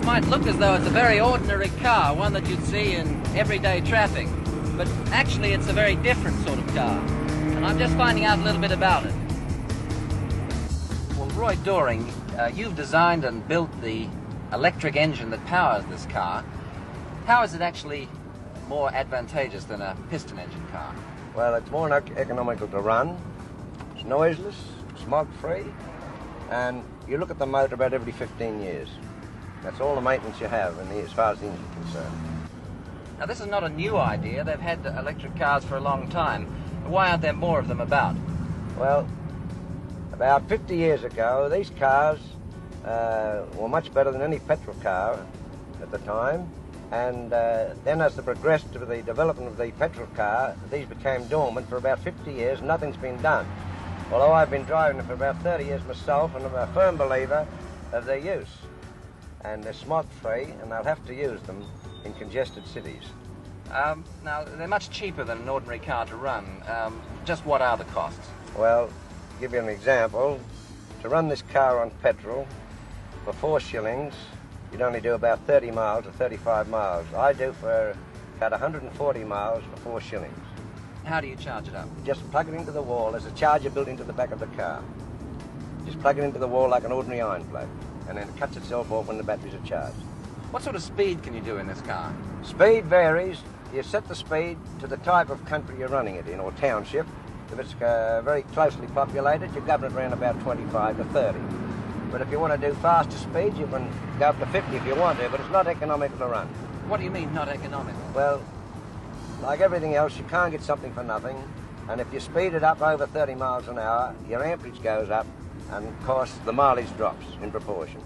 might look as though it's a very ordinary car, one that you'd see in everyday traffic, but actually it's a very different sort of car, and I'm just finding out a little bit about it. Well, Roy Doring, you've designed and built the electric engine that powers this car. How is it actually more advantageous than a piston engine car? Well, it's more economical to run, it's noiseless, smog-free, and you look at the motor about every 15 years. That's all the maintenance you have as far as the engine is concerned. Now, this is not a new idea. They've had electric cars for a long time. Why aren't there more of them about? Well, about 50 years ago, these cars were much better than any petrol car at the time. And then as they progressed to the development of the petrol car, these became dormant for about 50 years. Nothing's been done. Although I've been driving them for about 30 years myself, and I'm a firm believer of their use. And they're smog-free, and they'll have to use them in congested cities. Now, they're much cheaper than an ordinary car to run. Just what are the costs? Well, to give you an example, to run this car on petrol for 4 shillings, you'd only do about 30 miles or 35 miles. I do for about 140 miles for 4 shillings. How do you charge it up? Just plug it into the wall. There's a charger built into the back of the car. Just plug it into the wall like an ordinary iron plug, and then it cuts itself off when the batteries are charged. What sort of speed can you do in this car? Speed varies. You set the speed to the type of country you're running it in, or township. If it's very closely populated, you govern it around about 25 to 30. But if you want to do faster speeds, you can go up to 50 if you want to, but it's not economical to run. What do you mean, not economical? Well, like everything else, you can't get something for nothing. And if you speed it up over 30 miles an hour, your amperage goes up, and of course the mileage drops in proportion.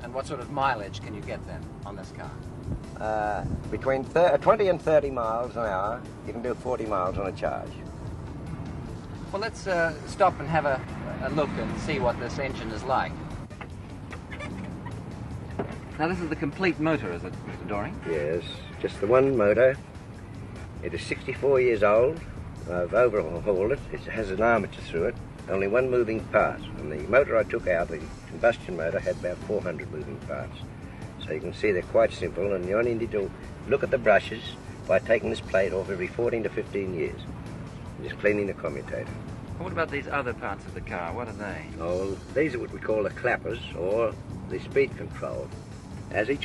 And what sort of mileage can you get then on this car? Between 20 and 30 miles an hour, you can do 40 miles on a charge. Well, let's stop and have a look and see what this engine is like. Now, this is the complete motor, is it, Mr. Doring? Yes, just the one motor. It is 64 years old. I've overhauled it. It has an armature through it, only one moving part. And the motor I took out, the combustion motor, had about 400 moving parts. So you can see they're quite simple, and you only need to look at the brushes by taking this plate off every 14 to 15 years. Just cleaning the commutator. What about these other parts of the car? What are they? Oh, these are what we call the clappers, or the speed control. As each